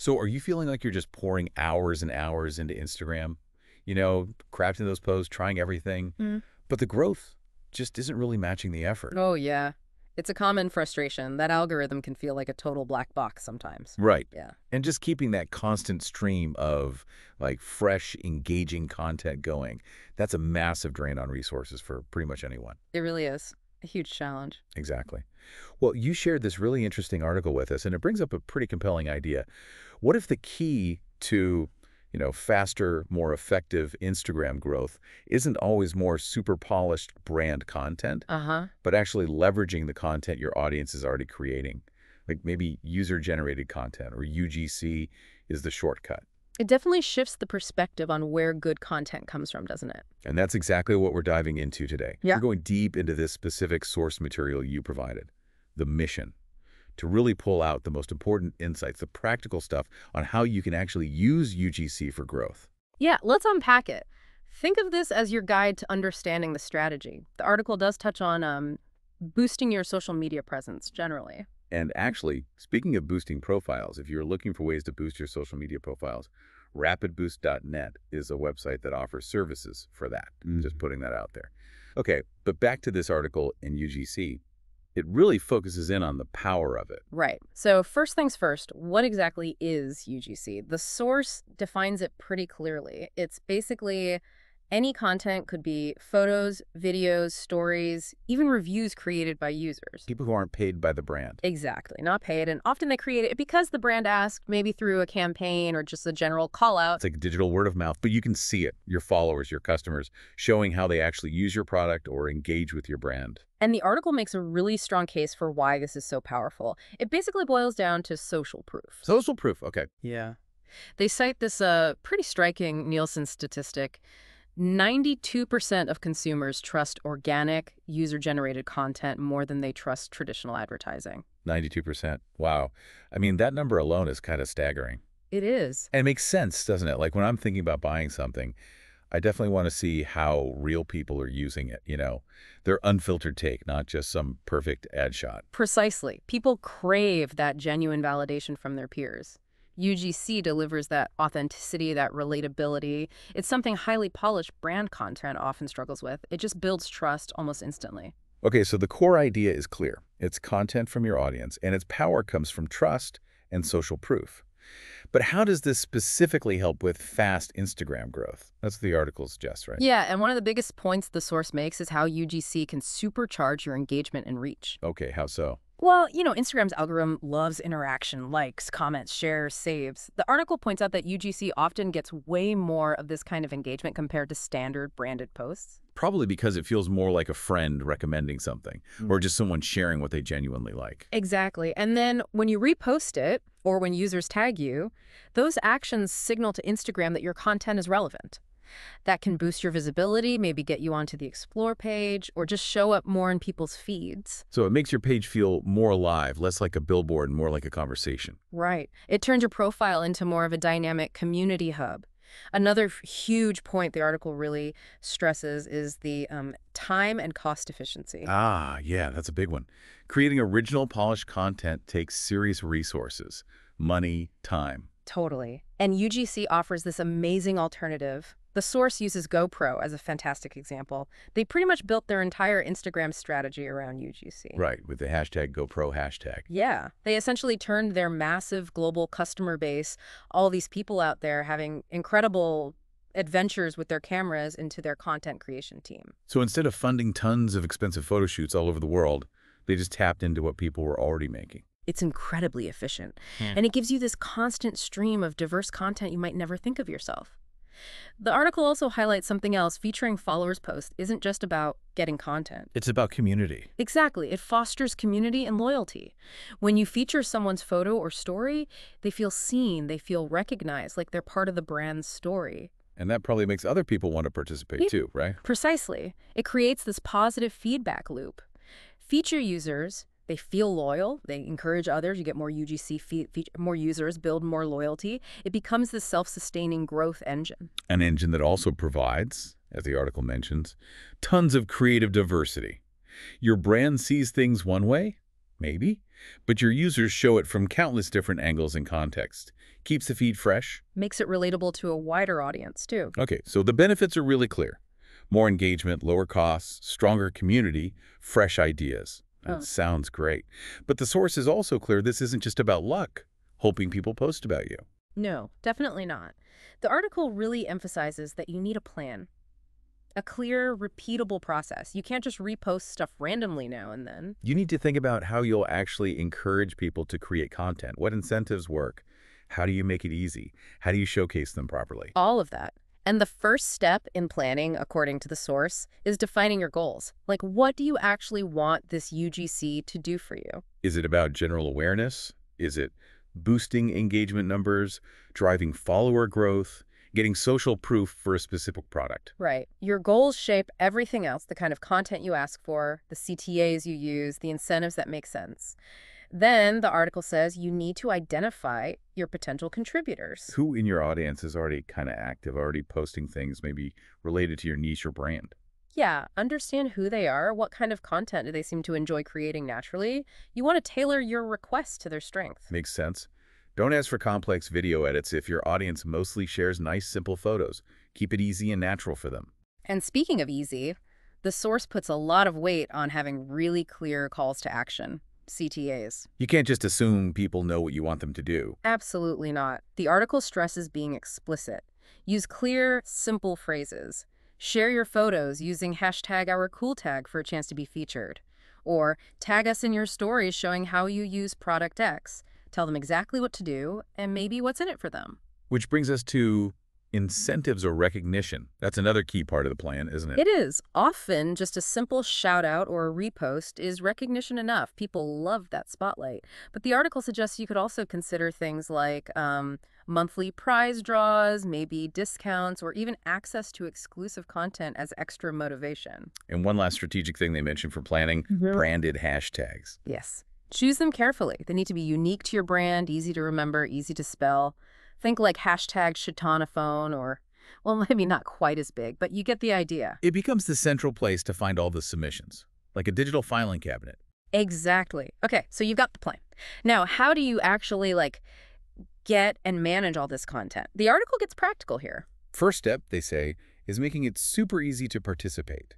So are you feeling like you're just pouring hours and hours into Instagram? Crafting those posts, trying everything, Mm. but the growth just isn't really matching the effort. Oh, yeah. It's a common frustration. That algorithm can feel like a total black box sometimes. Right. Yeah, And just keeping that constant stream of like fresh, engaging content going, that's a massive drain on resources for pretty much anyone. it really is a huge challenge. Exactly. Well, you shared this really interesting article with us, and it brings up a pretty compelling idea. What if the key to, faster, more effective Instagram growth isn't always more super polished brand content, Uh-huh. but actually leveraging the content your audience is already creating? Like maybe user-generated content or UGC is the shortcut. It definitely shifts the perspective on where good content comes from, doesn't it? And that's exactly what we're diving into today. Yeah. We're going deep into this specific source material you provided, the mission, to really pull out the most important insights, the practical stuff on how you can actually use UGC for growth. Yeah, let's unpack it. Think of this as your guide to understanding the strategy. The article does touch on boosting your social media presence generally. And actually, speaking of boosting profiles, if you're looking for ways to boost your social media profiles, rapidboost.net is a website that offers services for that. Just putting that out there. Okay, but back to this article in UGC. It really focuses in on the power of it. Right. So first things first, what exactly is UGC? The source defines it pretty clearly. It's basically any content, could be photos, videos, stories, even reviews created by users. People who aren't paid by the brand. Exactly, not paid. And often they create it because the brand asked, maybe through a campaign or just a general call out. It's like digital word of mouth, but you can see it, your followers, your customers, showing how they actually use your product or engage with your brand. And the article makes a really strong case for why this is so powerful. It basically boils down to social proof. Social proof, okay. Yeah. They cite this pretty striking Nielsen statistic. 92% of consumers trust organic, user-generated content more than they trust traditional advertising. 92%. Wow. I mean, that number alone is kind of staggering. It is. And it makes sense, doesn't it? Like when I'm thinking about buying something, I definitely want to see how real people are using it, their unfiltered take, not just some perfect ad shot. Precisely. People crave that genuine validation from their peers. UGC delivers that authenticity, that relatability. It's something highly polished brand content often struggles with. It just builds trust almost instantly. Okay, so the core idea is clear. It's content from your audience, and its power comes from trust and social proof. But how does this specifically help with fast Instagram growth? That's what the article suggests, right? Yeah, and one of the biggest points the source makes is how UGC can supercharge your engagement and reach. Okay, how so? Well, Instagram's algorithm loves interaction, likes, comments, shares, saves. The article points out that UGC often gets way more of this kind of engagement compared to standard branded posts. Probably because it feels more like a friend recommending something or just someone sharing what they genuinely like. Exactly. And then when you repost it or when users tag you, those actions signal to Instagram that your content is relevant. That can boost your visibility, maybe get you onto the Explore page, or just show up more in people's feeds. So it makes your page feel more alive, less like a billboard and more like a conversation. Right. It turns your profile into more of a dynamic community hub. Another huge point the article really stresses is the time and cost efficiency. Ah, yeah, that's a big one. Creating original, polished content takes serious resources, money, time. Totally. And UGC offers this amazing alternative. The source uses GoPro as a fantastic example. They pretty much built their entire Instagram strategy around UGC. Right, with the hashtag GoPro hashtag. Yeah. They essentially turned their massive global customer base, all these people out there having incredible adventures with their cameras, into their content creation team. So instead of funding tons of expensive photo shoots all over the world, they just tapped into what people were already making. It's incredibly efficient. And it gives you this constant stream of diverse content you might never think of yourself. The article also highlights something else. Featuring followers posts isn't just about getting content. It's about community. Exactly. It fosters community and loyalty. When you feature someone's photo or story, they feel seen, they feel recognized, like they're part of the brand's story. And that probably makes other people want to participate too, right? Precisely. It creates this positive feedback loop. Feature users, they feel loyal, they encourage others, you get more UGC, more users, build more loyalty. It becomes this self-sustaining growth engine. An engine that also provides, as the article mentions, tons of creative diversity. Your brand sees things one way, maybe, But your users show it from countless different angles and contexts. Keeps the feed fresh. Makes it relatable to a wider audience, too. Okay, so the benefits are really clear. More engagement, lower costs, stronger community, fresh ideas. That sounds great. But the source is also clear this isn't just about luck, hoping people post about you. No, definitely not. The article really emphasizes that you need a plan. A clear, repeatable process. You can't just repost stuff randomly now and then. You need to think about how you'll actually encourage people to create content. What incentives work? How do you make it easy? How do you showcase them properly? All of that. And the first step in planning, according to the source, is defining your goals. Like, what do you actually want this UGC to do for you? Is it about general awareness? Is it boosting engagement numbers, driving follower growth, getting social proof for a specific product? Right. Your goals shape everything else, the kind of content you ask for, the CTAs you use, the incentives that make sense. Then the article says you need to identify your potential contributors. Who in your audience is already kind of active, already posting things maybe related to your niche or brand? Yeah, understand who they are, what kind of content do they seem to enjoy creating naturally. You want to tailor your request to their strength. Makes sense. Don't ask for complex video edits if your audience mostly shares nice, simple photos. Keep it easy and natural for them. And speaking of easy, the source puts a lot of weight on having really clear calls to action. CTAs. You can't just assume people know what you want them to do. Absolutely not. The article stresses being explicit. Use clear, simple phrases. Share your photos using #OurCoolTag for a chance to be featured. Or tag us in your stories showing how you use product X. Tell them exactly what to do and maybe what's in it for them. Which brings us to incentives or recognition. That's another key part of the plan, isn't it? It is. Often, just a simple shout-out or a repost is recognition enough. People love that spotlight. But the article suggests you could also consider things like monthly prize draws, maybe discounts, or even access to exclusive content as extra motivation. And one last strategic thing they mentioned for planning, branded hashtags. Yes. Choose them carefully. They need to be unique to your brand, easy to remember, easy to spell. Think like #Shitanaphone or, well, maybe not quite as big, but you get the idea. It becomes the central place to find all the submissions, like a digital filing cabinet. Exactly. Okay, so you've got the plan. Now, how do you actually, get and manage all this content? The article gets practical here. First step, they say, is making it super easy to participate.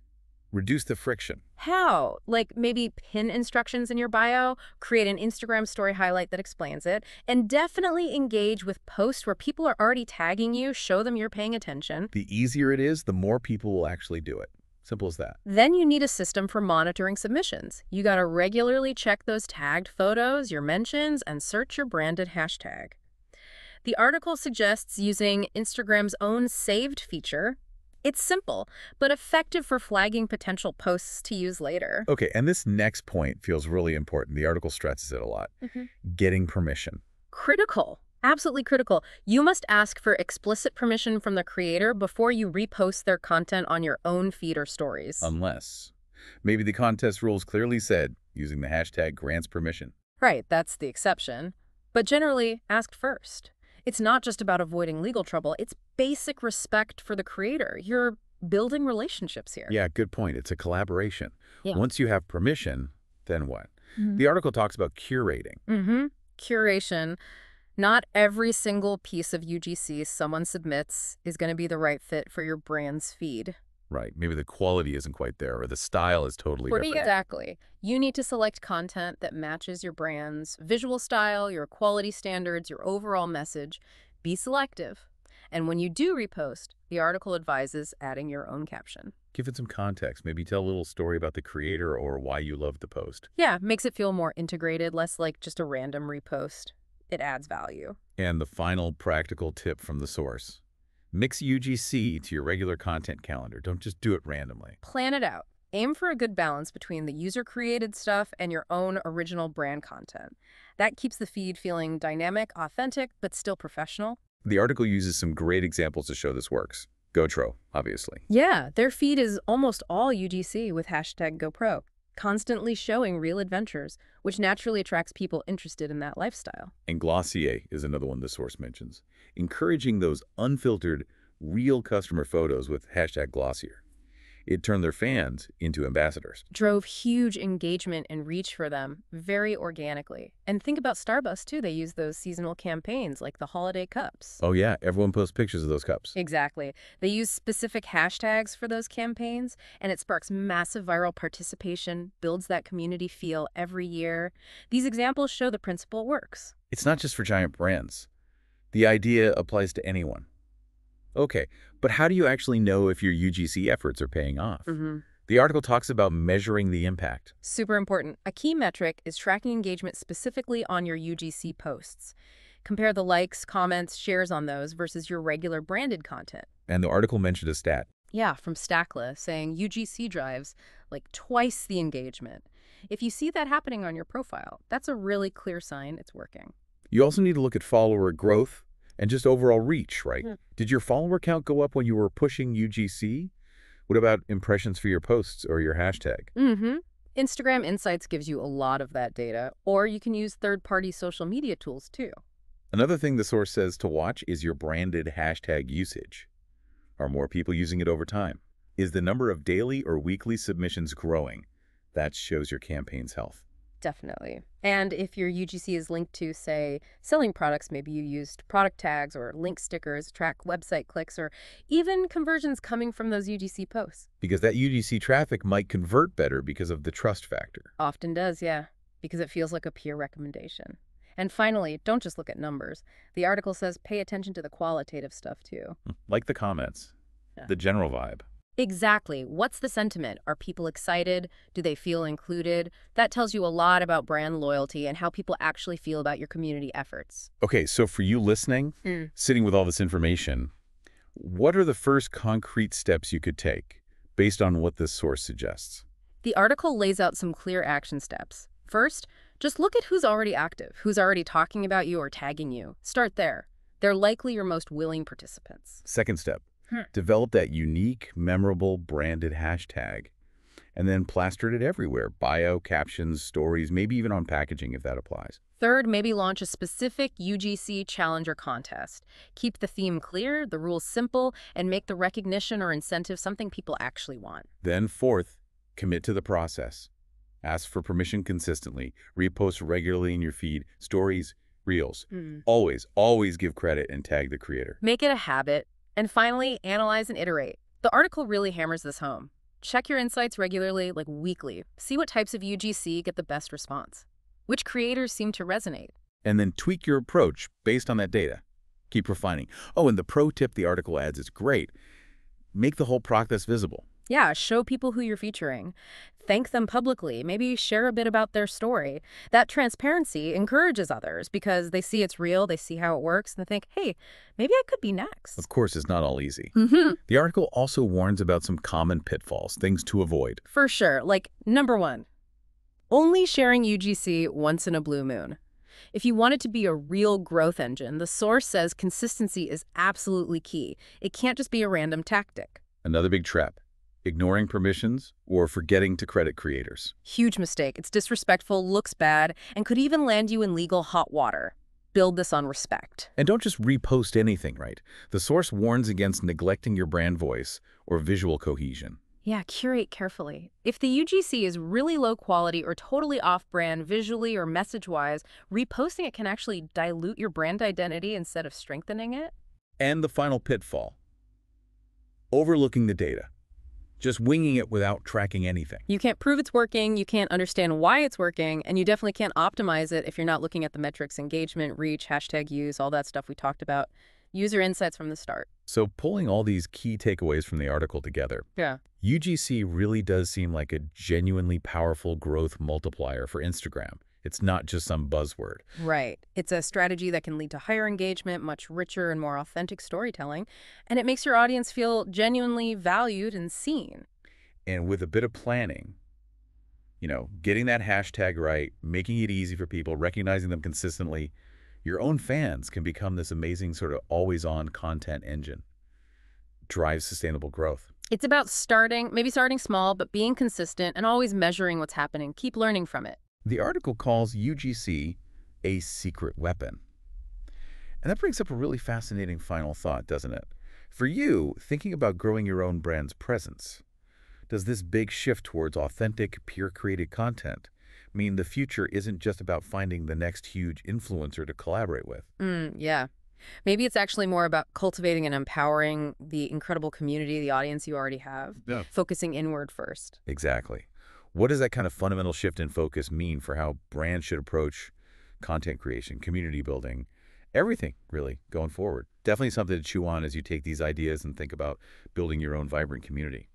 Reduce the friction. How? Like maybe pin instructions in your bio, create an Instagram story highlight that explains it, and definitely engage with posts where people are already tagging you, show them you're paying attention. The easier it is, the more people will actually do it. Simple as that. Then you need a system for monitoring submissions. You got to regularly check those tagged photos, your mentions, and search your branded hashtag. The article suggests using Instagram's own saved feature. It's simple, but effective for flagging potential posts to use later. Okay, and this next point feels really important. The article stresses it a lot. Getting permission. Critical. Absolutely critical. You must ask for explicit permission from the creator before you repost their content on your own feed or stories. Unless maybe the contest rules clearly said using the hashtag grants permission. Right, that's the exception. But generally, ask first. It's not just about avoiding legal trouble. It's basic respect for the creator. You're building relationships here. Yeah, good point. It's a collaboration. Yeah. Once you have permission, then what? The article talks about curating. Curation. Not every single piece of UGC someone submits is going to be the right fit for your brand's feed. Right. Maybe the quality isn't quite there or the style is totally different. Exactly. You need to select content that matches your brand's visual style, your quality standards, your overall message. Be selective. And when you do repost, the article advises adding your own caption. Give it some context. Maybe tell a little story about the creator or why you loved the post. Yeah, makes it feel more integrated, less like just a random repost. It adds value. And the final practical tip from the source. Mix UGC to your regular content calendar. Don't just do it randomly. Plan it out. Aim for a good balance between the user-created stuff and your own original brand content. That keeps the feed feeling dynamic, authentic, but still professional. The article uses some great examples to show this works. GoTro, obviously. Yeah, their feed is almost all UGC with #GoPro, constantly showing real adventures, which naturally attracts people interested in that lifestyle. And Glossier is another one the source mentions, encouraging those unfiltered, real customer photos with #Glossier. It turned their fans into ambassadors. Drove huge engagement and reach for them very organically. And think about Starbucks, too. They use those seasonal campaigns like the holiday cups. Oh yeah, everyone posts pictures of those cups. Exactly. They use specific hashtags for those campaigns, and it sparks massive viral participation, builds that community feel every year. These examples show the principle works. It's not just for giant brands. The idea applies to anyone. Okay, but how do you actually know if your UGC efforts are paying off? The article talks about measuring the impact. Super important. A key metric is tracking engagement specifically on your UGC posts. Compare the likes, comments, shares on those versus your regular branded content. And the article mentioned a stat. Yeah, from Stackla, saying UGC drives like twice the engagement. If you see that happening on your profile, that's a really clear sign it's working. You also need to look at follower growth and just overall reach, right? Did your follower count go up when you were pushing UGC? What about impressions for your posts or your hashtag? Instagram Insights gives you a lot of that data, or you can use third-party social media tools too. Another thing the source says to watch is your branded hashtag usage. Are more people using it over time? Is the number of daily or weekly submissions growing? That shows your campaign's health. Definitely. And if your UGC is linked to, say, selling products, maybe you used product tags or link stickers, track website clicks, or even conversions coming from those UGC posts. Because that UGC traffic might convert better because of the trust factor. Often does, yeah, because it feels like a peer recommendation. And finally, don't just look at numbers. The article says pay attention to the qualitative stuff, too. Like the comments, the general vibe. Exactly. What's the sentiment? Are people excited? Do they feel included? That tells you a lot about brand loyalty and how people actually feel about your community efforts. Okay, so for you listening, sitting with all this information, what are the first concrete steps you could take based on what this source suggests? The article lays out some clear action steps. First, just look at who's already active, who's already talking about you or tagging you. Start there. They're likely your most willing participants. Second step. Develop that unique, memorable, branded hashtag, and then plaster it everywhere. Bio, captions, stories, maybe even on packaging if that applies. Third, maybe launch a specific UGC challenge or contest. Keep the theme clear, the rules simple, and make the recognition or incentive something people actually want. Then fourth, commit to the process. Ask for permission consistently. Repost regularly in your feed. Stories, reels. Always give credit and tag the creator. Make it a habit. And finally, analyze and iterate. The article really hammers this home. Check your insights regularly, like weekly. See what types of UGC get the best response. Which creators seem to resonate. And then tweak your approach based on that data. Keep refining. Oh, and the pro tip the article adds is great. Make the whole process visible. Yeah, show people who you're featuring. Thank them publicly. Maybe share a bit about their story. That transparency encourages others because they see it's real, they see how it works, and they think, hey, maybe I could be next. Of course, it's not all easy. The article also warns about some common pitfalls, things to avoid. For sure. Like, number 1, only sharing UGC once in a blue moon. If you want it to be a real growth engine, the source says consistency is absolutely key. It can't just be a random tactic. Another big trap. Ignoring permissions or forgetting to credit creators. Huge mistake. It's disrespectful, looks bad, and could even land you in legal hot water. Build this on respect. And don't just repost anything, right? The source warns against neglecting your brand voice or visual cohesion. Yeah, curate carefully. If the UGC is really low quality or totally off-brand visually or message-wise, reposting it can actually dilute your brand identity instead of strengthening it. And the final pitfall. Overlooking the data. Just winging it without tracking anything. You can't prove it's working, you can't understand why it's working, and you definitely can't optimize it if you're not looking at the metrics, engagement, reach, hashtag use, all that stuff we talked about. User insights from the start. So pulling all these key takeaways from the article together, UGC really does seem like a genuinely powerful growth multiplier for Instagram. It's not just some buzzword. Right. It's a strategy that can lead to higher engagement, much richer and more authentic storytelling, and it makes your audience feel genuinely valued and seen. And with a bit of planning, getting that hashtag right, making it easy for people, recognizing them consistently, your own fans can become this amazing sort of always-on content engine. Drives sustainable growth. It's about maybe starting small, but being consistent and always measuring what's happening. Keep learning from it. The article calls UGC a secret weapon. And that brings up a really fascinating final thought, doesn't it? For you, thinking about growing your own brand's presence, Does this big shift towards authentic, peer-created content mean the future isn't just about finding the next huge influencer to collaborate with? Yeah. Maybe it's actually more about cultivating and empowering the incredible community, the audience you already have, Yeah. focusing inward first. Exactly. What does that kind of fundamental shift in focus mean for how brands should approach content creation, community building, everything, really, going forward? Definitely something to chew on as you take these ideas and think about building your own vibrant community.